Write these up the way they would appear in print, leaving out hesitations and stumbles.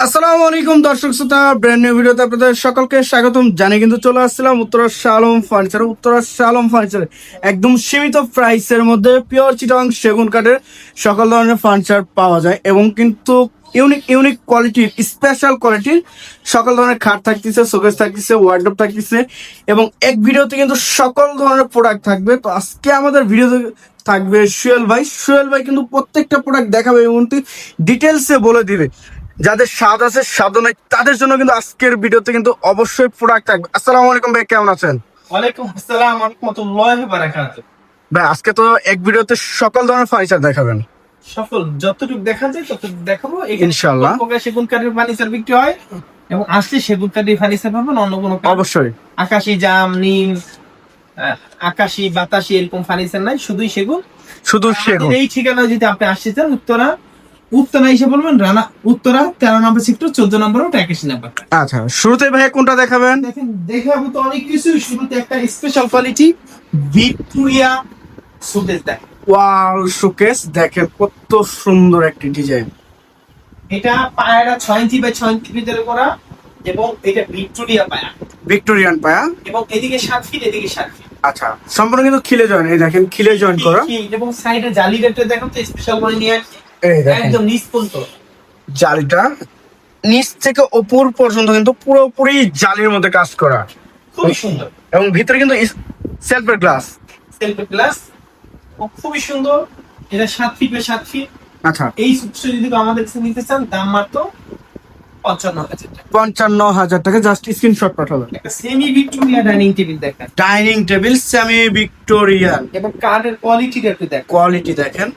আসসালামু আলাইকুম দর্শক শ্রোতা, ব্র্যান্ড নিউ ভিডিওতে আপনাদের সকলকে স্বাগতম জানিয়ে কিন্তু চলে আসছিলাম উত্তরা শাহ আলম ফার্নিচার একদম সীমিত প্রাইসের মধ্যে পিওর চিটাগাং সেগুন কাঠের সকল ধরনের ফার্নিচার পাওয়া যায় এবং কিন্তু ইউনিক কোয়ালিটির স্পেশাল কোয়ালিটির সকল ধরনের খাট থাকতেছে, শোকেস থাকতেছে, ওয়ার্ডরোব থাকতেছে এবং এক ভিডিওতে কিন্তু সকল ধরনের প্রোডাক্ট থাকবে। তো আজকে আমাদের ভিডিওতে থাকবে সুয়েল ভাই কিন্তু প্রত্যেকটা প্রোডাক্ট দেখাবে এবং ডিটেলসে বলে দিবে। যাদের স্বাদ আছে স্বাদ নাই তাদের জন্য কিন্তু আজকের ভিডিওতে কিন্তু অবশ্যই প্রোডাক্ট থাকবে। আসসালামু আলাইকুম ভাই, কেমন আছেন? ওয়ালাইকুম আসসালাম ওয়া রাহমাতুল্লাহি ওয়া বারাকাতুহু। ভাই আজকে তো এক ভিডিওতে সকল ধরনের ফার্নিচার দেখাবেন। সফল যতটুকু দেখা যায় ততটুকু দেখাবো। ইনশাআল্লাহ। সেগুন কাঠের ফার্নিচার বিক্রি হয় এবং আসলে সেগুন কাঠের ফার্নিচার পাবেন, অন্য কোনো অবশ্যই আকাশি, জাম, নিম, আকাশি, বাতাসি এরকম ফার্নিচার নাই, শুধু সেগুন। এই ঠিকানা যদি আপনি আসতে চান উত্তরা এসে বলবেন উত্তরা 13 নম্বর সেক্টর 14 নম্বর 81 নম্বর। আচ্ছা, শুরুতে ভাই কোনটা দেখাবেন? দেখেন দেখাবো তো অনেক কিছু। শুরুতে একটা স্পেশাল কোয়ালিটি ভিক্টোরিয়া শোকেস দেখেন। ওয়াও, শোকেস দেখেন কত সুন্দর একটি ডিজাইন। এটা পায়াটা 6 ইঞ্চি বাই 6 ইঞ্চির ভিতরে করা এবং এটা ভিক্টোরিয়ান পায়া এবং এদিকে 7 ফিট এদিকে 7 ফিট। আচ্ছা, সম্পূর্ণ কিন্তু খিলে জয়েন, এই দেখেন খিলে জয়েন করা এবং সাইডে জালিটা দেখুন তো স্পেশাল করে নিয়ে এই দেখেন একদম নিচ পর্যন্ত জালিটা নিচ থেকে উপর পর্যন্ত কিন্তু পুরোপুরি জালির মধ্যে কাজ করা, খুবই সুন্দর। এবং ভিতরে কিন্তু সেলফের গ্লাস গ্লাস খুবই সুন্দর। এটা 7 ফিট বাই 7 ফিট। আচ্ছা, এই সুপসে যদি আমাদের কাছে নিতে চান দাম মাত্র 55,000 টাকা। 55,000 টাকা। জাস্ট স্ক্রিনশট পাঠাবেন। সেমি ভিক্টোরিয়া ডাইনিং টেবিল দেখেন, ডাইনিং টেবিল সেমি ভিক্টোরিয়ান এবং কাঠের কোয়ালিটিটা একটু দেখেন, কোয়ালিটি দেখেন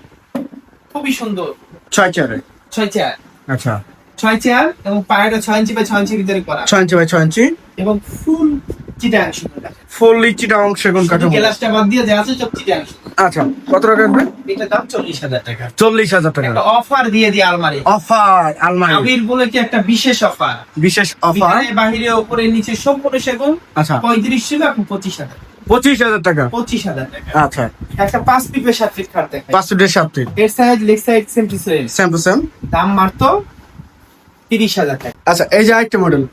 খুবই সুন্দর। 6 চেয়ারে। 6 চেয়ার, আচ্ছা 6 চেয়ার এবং পায়াটা 6 ইঞ্চি বাই 6 ইঞ্চির ভিতরে করা 6 ইঞ্চি বাই 6 ইঞ্চি এবং ফুল চিটাং সুন্দর। ফুললি চিটাগাং সেগুন কাঠের মধ্যে। গ্লাসটা বাদ দিয়ে যা আছে সব চিটাং। আচ্ছা, কত টাকা আসবে? এটা দাম 40,000 টাকা। 40,000 টাকা একটা অফার দিয়ে আলমারি অফার। আলমারি আবির বলে কি একটা বিশেষ অফার, বিশেষ অফার। বাহিরে উপরে নিচে সম্পূর্ণ সেগুন। আচ্ছা, 35 ছিল এখন 25,000। 25,000 টাকা। 25,000 টাকা। আচ্ছা, একটা 5 ফিট 7 ফিট খাট দেখেন, 5 ফিটের 7 ফিট, এর side leg side same to same, same to same. দাম মাত্র 30,000 টাকা। আচ্ছা, এই যে আরেকটা মডেল,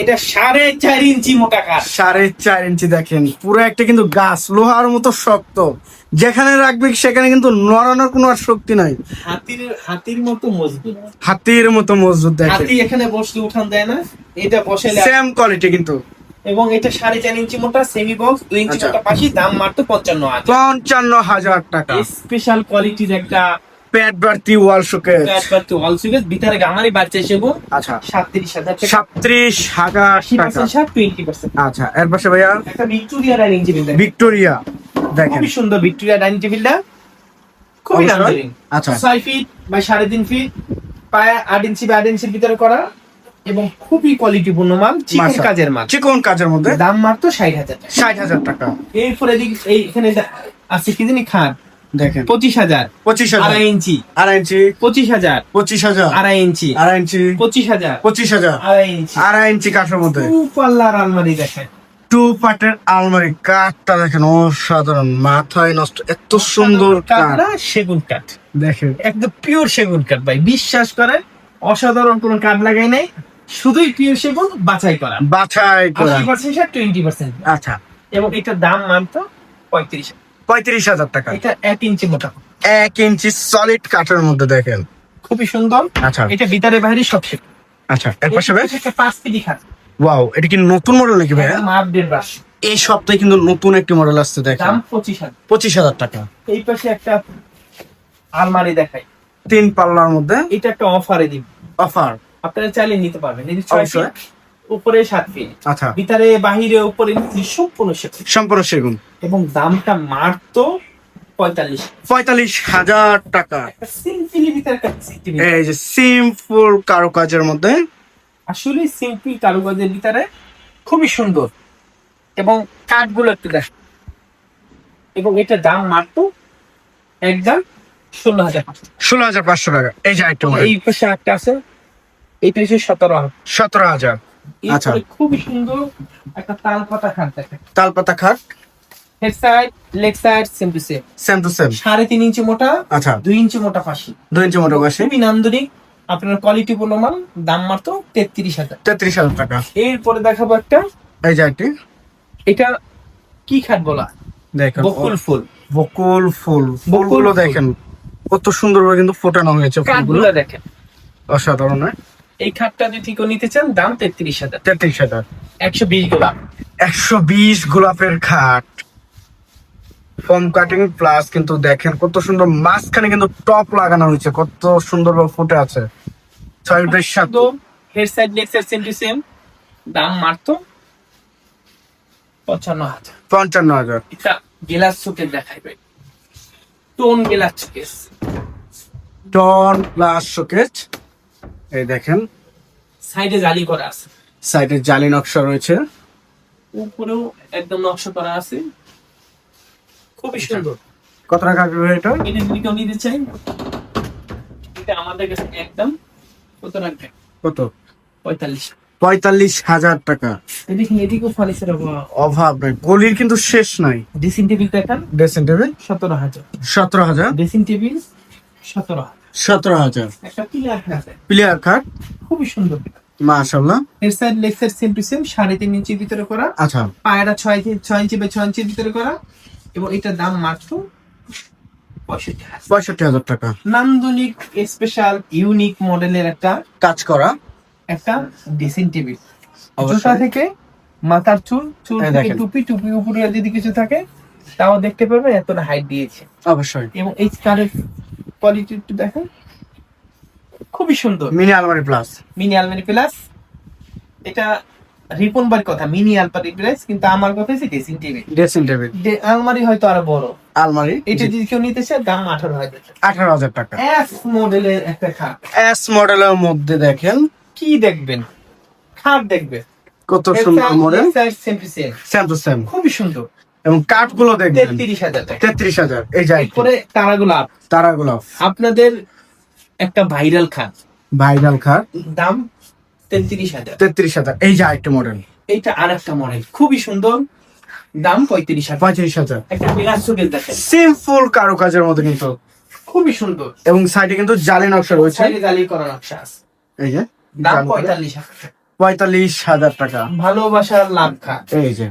এটা 4.5 ইঞ্চি মোটা কাঠ। 4.5 ইঞ্চি দেখেন, পুরো একটা কিন্তু গাছ লোহার মতো শক্ত, যেখানে রাখবে সেখানে কিন্তু নড়ানোর কোনো আর শক্তি নাই। হাতির মতো মজবুত, হাতির মতো মজবুত দেখেন। হাতি এখানে বসলে উঠান দেয় না, এটা বসে সেম কোয়ালিটি কিন্তু। এবং এটা 4.5 ইঞ্চি মোটা সেমি বক্স, 2 ইঞ্চি আচ্ছা। মোটা পাশি, দাম মাত্র 55,000। 55,000 টাকা। স্পেশাল কোয়ালিটির একটা পেট ভর্তি ওয়াল শোকেস। ওয়াল সুকেস, ভিতরে গামারি বাড়ছে সেগুন। আচ্ছা, 37,000 টাকা। 37,000 টাকা। 20%। আচ্ছা, এর পাশে ভাইয়া একটা ভিক্টোরিয়া ডাইনিং টেবিল দেখেন, ভিক্টোরিয়া দেখেন, খুবই সুন্দর ভিক্টোরিয়া ডাইনিং টেবিলটা, খুবই অবশ্যই। নান্দনিক। আচ্ছা, 6 ফিট বাই 3.5 ফিট, পায়া 8 ইঞ্চি বাই 8 ইঞ্চির ভিতরে করা এবং খুবই কোয়ালিটিপূর্ণ মাল, চিকন মাশা- কাজের মাল। চিকন কাজের মধ্যে দাম মাত্র 60,000 টাকা। 60,000 টাকা। এরপরে এইখানে আছে কি জানি খাট, দেখেন 25,000, 25,000, 2.5 ইঞ্চি, 2.5 ইঞ্চি, 25,000, 25,000, 2.5 ইঞ্চি, 2.5 ইঞ্চি, 25,000, 25,000, 2.5 ইঞ্চি। 2.5 ইঞ্চি কাঠের মধ্যে। পাল্লার আলমারি দেখেন, 2 পার্টের আলমারি। কাঠটা দেখেন অসাধারণ, মাথায় নষ্ট, এত সুন্দর কাঠ কাঠটা সেগুন কাঠ, দেখেন। একদম পিওর সেগুন কাঠ ভাই, বিশ্বাস করেন অসাধারণ কোনো কাঠ লাগাই নাই, শুধুই পিওর সেগুন বাছাই করা, বাছাই করা। 80% 20%। আচ্ছা, এবং এটার দাম মাত্র 35,000। 35,000 টাকা। এটা 1 ইঞ্চি মোটা, 1 ইঞ্চি সলিড কাঠের মধ্যে দেখেন। খুবই সুন্দর। আচ্ছা, এটা ভিতরে বাইরে সব সেগুন। আচ্ছা, এর পাশে ভাই একটা 5 ফিট খাট, ওয়াও, এটা কি নতুন মডেল নাকি ভাই? একদম আপডেট ভার্সন, এই সপ্তাহে কিন্তু নতুন একটি মডেল আসছে দেখেন। দাম 25,000। 25,000 টাকা। এই পাশে একটা আলমারি দেখাই, 3 পাল্লার মধ্যে এটা একটা অফারে দিব, অফার। আপনারা চাইলে নিতে পারবেন। এই যে 6 অবশ্যই। ফিট উপরে 7 ফিট, আচ্ছা, ভিতরে বাহিরে উপরে নিচে সম্পূর্ণ সেগুন সম্পূর্ণ সেগুন। এবং দামটা মাত্র 45,000। 45,000 টাকা। একটা সিম্পলি ভিতরে একটা সিম্পলি, এই যে সিম্পল কারুকাজের মধ্যে, আসলে সিম্পল কারুকাজের ভিতরে খুবই সুন্দর এবং কাঠগুলো একটু দেখ, এবং এটা দাম মাত্র একদম 16,000। 16,500 টাকা। এই যে আইটেম এই পাশে একটা আছে, এইটা হচ্ছে 17,000। 17,000। আচ্ছা, এরপরে খুবই সুন্দর একটা তাল পাতা খাট দেখেন, তালপাতা খাট, head side leg side same to same, same to same. 3.5 ইঞ্চি মোটা, আচ্ছা, 2 ইঞ্চি মোটা পাশি, 2 ইঞ্চি মোটা বয়সে। খুবই নান্দনিক আপনার কোয়ালিটি পূর্ণ মাল, দাম মাত্র 33,000। 33,000 টাকা। এরপরে দেখাবো একটা, এই যে একটি, এটা কি খাট বলা, দেখেন বকুল ফুল। বকুল ফুল, ফুলগুলো দেখেন কত সুন্দরভাবে কিন্তু ফোটানো হয়েছে, ফুলগুলো কাঠগুলো দেখেন অসাধারণ। এই খাটটা যদি কেউ নিতে চান দাম 33,000। 33,000। 120 গোলাপ। 120 গোলাপের খাট, ফোম কাটিং প্লাস কিন্তু দেখেন কত সুন্দর, মাঝখানে কিন্তু টপ লাগানো হয়েছে, কত সুন্দরভাবে ফুটে আছে। 6 সাত, head side leg side same to same, দাম মাত্র 55,000। 55,000। এটা গ্লাস শোকেস দেখাইবে, tone glass showcase. Ton plus showcase, এই দেখেন সাইডে জালি করা আছে, সাইডে জালি নকশা রয়েছে, উপরেও একদম নকশা করা আছে, খুবই সুন্দর। কত টাকা আসবে এটা? এটা যদি কেউ নিতে চাই, এটা আমাদের কাছে একদম কত রাখবে, কত? 45। 45,000 টাকা। দেখুন এদিকেও ফার্নিচার অভাব নাই, গলির কিন্তু শেষ নাই। ড্রেসিং টেবিল দেখেন ড্রেসিং টেবিল 17,000। 17,000। Dressing table 17,000। 17,000। একটা পিলার আছে, প্লেয়ার কার্ড, খুবই সুন্দর। মাশাআল্লাহ। এর side leg side same to same, 3.5 ইঞ্চির ভিতরে করা। আচ্ছা, পায়রা 6 ইঞ্চি বাই 6 ইঞ্চির ভিতরে করা, এবং এটার দাম মাত্র 65,000। 65,000 টাকা। নান্দনিক স্পেশাল ইউনিক মডেলের একটা কাজ করা ড্রেসিং টেবিল। অবশ্যই। জুতা থেকে মাথার চুল, চুল এই থেকে দেখেন। টুপি, টুপি উপরে যদি কিছু থাকে তাও দেখতে পারবেন, এতটা হাইট দিয়েছে। অবশ্যই। এবং এই কারের কোয়ালিটি একটু দেখেন, খুবই সুন্দর। মিনি আলমারি প্লাস। মিনি আলমারি প্লাস, এটা রিপন বার কথা মিনি আলমারি প্লাস, কিন্তু আমার কথা হচ্ছে ড্রেসিং টেবিল। ড্রেসিং টেবিল, আলমারি হয়তো আরো বড়। আলমারি এটা যদি কেউ নিতে চায় দাম 18,000। 18,000 টাকা। এস মডেলের একটা খাট, এস মডেলের মধ্যে দেখেন কি দেখবেন, খাট দেখবেন কত সুন্দর model, same to same, same to same. খুবই সুন্দর। এবং কাঠগুলো দেখবেন 33,000 টাকা। 33,000। এই যে এরপরে তারাগোলাপ, তারাগুলো আপনাদের একটা ভাইরাল খাট, ভাইরাল খাট, দাম 33,000। 33,000। এই যে আরেকটা মডেল, এইটা আর একটা মডেল, খুবই সুন্দর, দাম 35,000। 35,000। একটা বিলাস শোকেস দেখেন, সিম্পল কারুকাজের মধ্যে কিন্তু, খুবই সুন্দর। এবং সাইডে কিন্তু জালি নকশা রয়েছে। সাইডে জালি করা নকশা আছে, এই যে দাম জালি করা। 45,000। 45,000 টাকা। ভালোবাসার লাভ খাট, এই যে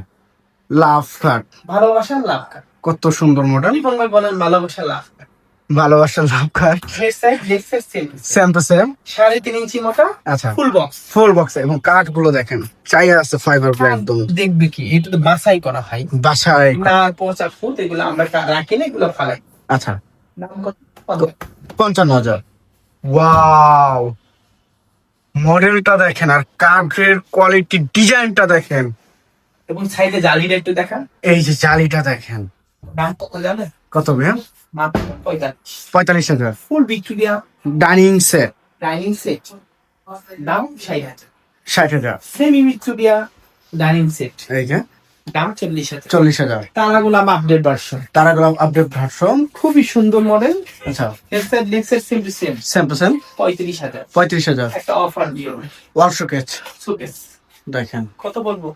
লাভ খাট, ভালোবাসার লাভ খাট। কত সুন্দর মডেল, রিপন ভাই বলেন ভালোবাসার লাভ খাট। ভালোবাসার লাভ খাট, head side leg side same, same to same. 3.5 ইঞ্চি মোটা, আচ্ছা, ফুল বক্স। Full box. এবং কাঠগুলো দেখেন চাই আছে ফাইবার গুলো একদম দেখবে কি, এটা তো বাছাই করা হয় বাসায়। না, পচা ফুট এগুলো আমরা রাখি না, এগুলো ফালাই। আচ্ছা, দাম কত? 55,000। ওয়াও, মডেলটা দেখেন আর কাঠের কোয়ালিটি, ডিজাইনটা দেখেন, এবং সাইডে জালিটা একটু দেখান। এই যে জালিটা দেখেন। দাম কত জানে? কত ভাইয়া? মাত্র 45। 45,000। ফুল Victoria dining set dining set, দাম 60,000। 60,000। সেমি ভিক্টোরিয়া ডাইনিং সেট, এই যে দাম 40,000। 40,000। তারাগুলো আপডেট ভার্সন, তারাগুলো আপডেট ভার্সন। খুবই সুন্দর মডেল। আচ্ছা, head side leg side same to same, same to same. 35,000। 35,000। একটা অফার দিও ওয়াল শোকেস শোকেস, দেখেন কত বলবো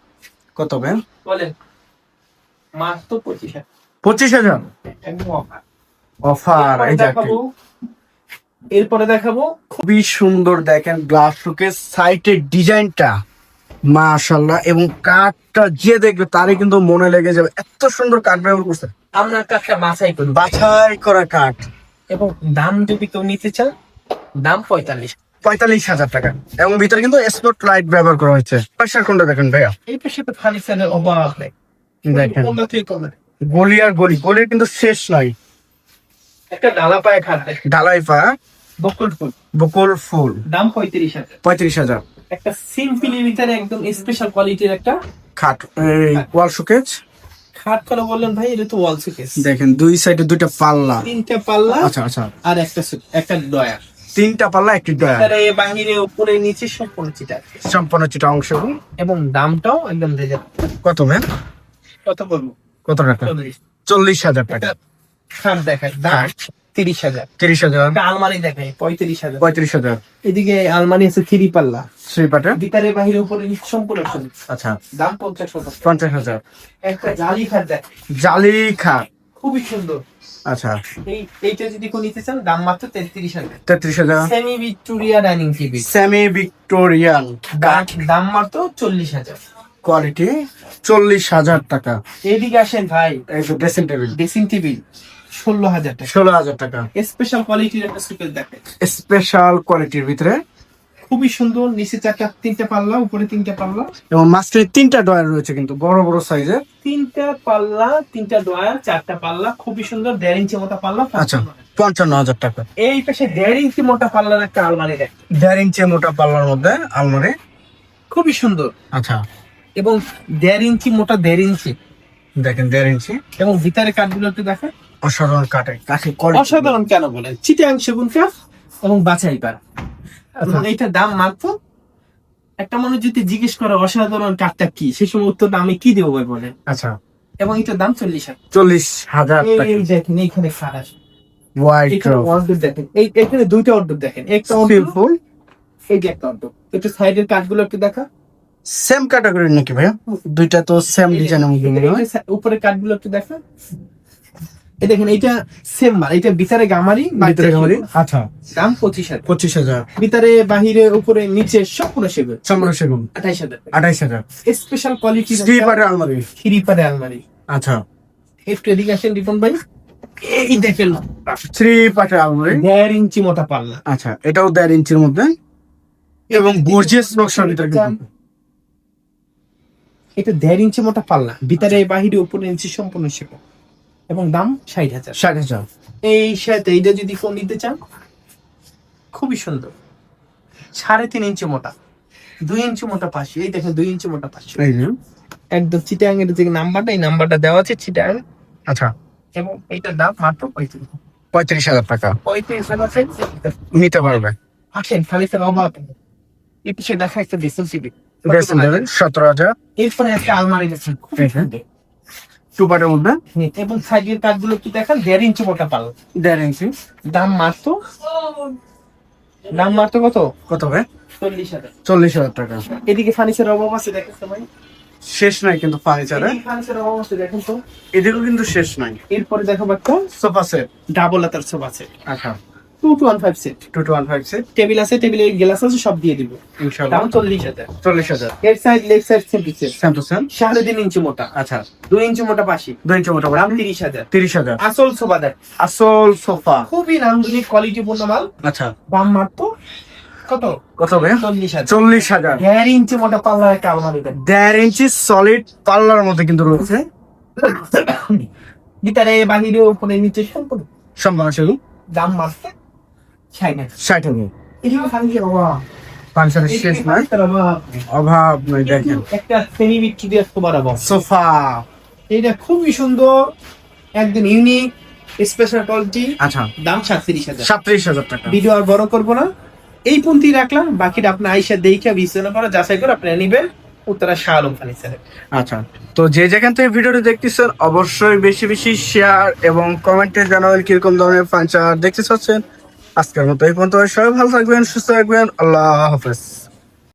কত ভাইয়া? বলেন? মাত্র 25,000, 25,000 একদম অফার। অফার। এই যে দেখাবো, এরপরে দেখাবো খুবই সুন্দর দেখেন গ্লাস শোকেস, সাইটের ডিজাইনটা মাশাআল্লাহ, এবং কাঠটা যে দেখবে তারই কিন্তু মনে লেগে যাবে, এত সুন্দর কাঠ ব্যবহার করছে, আমরা কাঠটা বাছাই করি, বাছাই করা কাঠ। এবং দাম যদি কেউ নিতে চান দাম 45। 45,000 টাকা। এবং ভিতরে কিন্তু স্পট লাইট ব্যবহার করা হয়েছে। পাশের কোনটা দেখেন ভাইয়া? এই পাশে তো ফার্নিচারের অভাব নেই, দেখেন কোনটা থেকে কমে। গলি আর গলি, গলির কিন্তু শেষ নাই। একটা ডালা পায়ে খাট দেখেন, ঢালাই পা, বকুল ফুল, বকুল ফুল, দাম 35,000। 35,000। একটা সিম্পলের ভিতরে একদম স্পেশাল কোয়ালিটির একটা খাট, এই ওয়াল শোকেস খাট করে বললেন ভাই, এটা তো ওয়াল শোকেস। দেখেন দুই সাইডে দুইটা পাল্লা। 3টা পাল্লা, আচ্ছা আচ্ছা, আর একটা ডয়ার। 3টা পাল্লা একটি ডয়ার, এখানে বাহিরে উপরে নিচে সম্পূর্ণ চিটা, সম্পূর্ণ চিটা অংশ। এবং দামটাও একদম রেজাল্ট। কত ম্যাম? কত বলবো? কত টাকা? 40। 40,000 টাকা। একটা খাট দেখায়, দাম 30,000। 30,000। একটা আলমারি দেখায় 35,000। 35,000। এদিকে আলমারি আছে 3 পাল্লা, থ্রি পার্টে। ভিতরে বাহিরে উপরে নিচে সম্পূর্ণ ফুল, আচ্ছা, দাম 50,000। 50,000। একটা জালি খাট দেখ, জালি খাট, খুবই সুন্দর, আচ্ছা, এইটা যদি কোন নিতে চান দাম মাত্র 33,000। 33,000। Semi Victoria dining table, semi Victorian, দাম মাত্র 40,000। কোয়ালিটি 40,000 টাকা। এদিকে আসেন ভাই, এই তো ড্রেসিং টেবিল, ড্রেসিং টেবিল 16,000 টাকা। 16,000 টাকা। স্পেশাল কোয়ালিটির একটা সুকেস দেখেন, স্পেশাল কোয়ালিটির ভিতরে, খুবই সুন্দর। নিচে তিনটা পাল্লা, উপরে 3টা পাল্লা এবং মাঝখানে 3টা ডয়ার রয়েছে কিন্তু বড় বড় সাইজের। 3টা পাল্লা, 3টা ডয়ার, 4টা পাল্লা, খুবই সুন্দর। 1.5 ইঞ্চি মোটা পাল্লা। আচ্ছা, 55,000 টাকা। এই পাশে 1.5 ইঞ্চি মোটা পাল্লার একটা আলমারি দেখ, 1.5 ইঞ্চি মোটা পাল্লার মধ্যে আলমারি, খুবই সুন্দর। আচ্ছা, এবং 1.5 ইঞ্চি মোটা, 1.5 ইঞ্চি, দেখেন 1.5 ইঞ্চি। এবং ভিতরে কাঠগুলো একটু দেখেন, অসাধারণ কাঠের কোয়ালিটি। অসাধারণ কেন বলেন, চিটাং সেগুন কাঠ এবং বাছাই পার। এবং এইটার দাম মাত্র, একটা মানুষ যদি জিজ্ঞেস করে অসাধারণ কাঠটা কি, সেই সময় উত্তরটা আমি কি দেবো ভাই বলেন। আচ্ছা, এবং এটার দাম 40,000। 40,000 টাকা। এই দেখেন এইখানে খাট আছে, হোয়াইট এখানে অর্ডার দেখেন, এখানে 2টা অর্ডার দেখেন, একটা অর্ডার, সিম্পল, এই যে একটা অর্ডার। একটু সাইডের কাঠগুলো একটু দেখা, সেম ক্যাটাগরি নাকি ভাইয়া? দুইটা তো সেম ডিজাইনের মধ্যে মনে হয়। উপরে কাঠগুলো একটু দেখা, এই দেখেন এইটা সেম মাল, এটা ভিতরে গামারি, ভিতরে গামারি। আচ্ছা, দাম 25,000। 25,000। ভিতরে বাহিরে উপরে নিচে সম্পূর্ণ সেগুন, সম্পূর্ণ সেগুন, 28,000। 28,000। স্পেশাল কোয়ালিটি স্লিপারের আলমারি, 3 পারে আলমারি। আচ্ছা, একটু এদিকে আসেন রিপন ভাই, এই দেখেন 3 পাটের আলমারি। 1.5 ইঞ্চি মোটা পাল্লা। আচ্ছা, এটাও 1.5 ইঞ্চির মধ্যে এবং গর্জিয়াস নকশার ভিতরে কিন্তু। এটা 1.5 ইঞ্চি মোটা পাল্লা, ভিতরে বাহিরে উপরে নিচে সম্পূর্ণ সেগুন, এবং দাম 60,000। 60,000। এই সাথে এইটা যদি ফোন নিতে চান, খুবই সুন্দর। 3.5 ইঞ্চি মোটা, 2 ইঞ্চি মোটা পাশে, এই দেখেন 2 ইঞ্চি মোটা পাশে, এই যে, একদম চিটাং এর যে নাম্বারটা, এই নাম্বারটা দেওয়া আছে চিটাং। আচ্ছা, এবং এইটার দাম মাত্র 35,000। 35,000 টাকা 35,000 নিতে পারবে। আসেন খালি স্যার অভাব। এই পিছিয়ে দেখা একটা ডিসেল টিভি, ড্রেসিং টেবিল 17,000। এরপরে একটা আলমারি দেখেন, খুব সুন্দর। 2 পাটের মধ্যে এবং সাইডের কাঠগুলো কি দেখেন, 1.5 ইঞ্চি মোটা পাল্লা, 1.5 ইঞ্চি। দাম মাত্র কত? কত ভাই? 40,000। 40,000 টাকা। এদিকে ফার্নিচার অভাব আছে দেখেন তো ভাই, শেষ নাই কিন্তু ফার্নিচারে, এদিকে ফার্নিচার অভাব আছে দেখেন তো। এদিকেও কিন্তু শেষ নাই। এরপরে দেখাবো একটা সোফা সেট, ডাবল আতার সোফা আছে, আচ্ছা, 2-1-5 সেট। 2-1-5 সেট, টেবিল আছে, টেবিলে গ্লাস আছে, সব দিয়ে দিব। ইনশাআল্লাহ। দাম 40,000। 40,000। এর side left side same to same, same to same. 3.5 ইঞ্চি মোটা, আচ্ছা, 2 ইঞ্চি মোটা পাশি, 2 ইঞ্চি মোটা দাম দাম 30,000। 30,000। আসল সোফা দেখ, আসল সোফা, খুবই নান্দনিক কোয়ালিটি পূর্ণ মাল, আচ্ছা, দাম মাত্র কত? কত ভাই? 40,000। 40,000। 1.5 ইঞ্চি মোটা পাল্লার একটা আলমারি দেখ, 1.5 ইঞ্চি সলিড পাল্লার মধ্যে কিন্তু রয়েছে, ভিতরে বাহিরে উপরে নিচে সম্পূর্ণ, সম্পূর্ণ সেগুন, দাম মাত্র 60,000। 60,000। এদিকে ফার্নিচার অভাব, ফার্নিচারের শেষ নাই, ফার্নিচার অভাব, অভাব নাই। দেখেন একটা সেমি ভিক্টোরিয়া সোফার অভাব। সোফা, এটা খুবই সুন্দর, একদম ইউনিক, স্পেশাল কোয়ালিটি, আচ্ছা, দাম 37,000। 37,000 টাকা। ভিডিও আর বড় করবো না, এই পন্থী রাখলাম, বাকিটা আপনি আইসা দেখে বিবেচনা করে যাচাই করে আপনি নিবেন উত্তরা শাহ আলম ফার্নিচারে। আচ্ছা, তো যে যেখান থেকে ভিডিওটি দেখতেছেন অবশ্যই বেশি বেশি শেয়ার এবং কমেন্টে জানাবেন কিরকম ধরনের ফার্নিচার দেখতে চাচ্ছেন। আজকের মতো এই পর্যন্ত, সবাই ভালো থাকবেন, সুস্থ থাকবেন, আল্লাহ হাফেজ।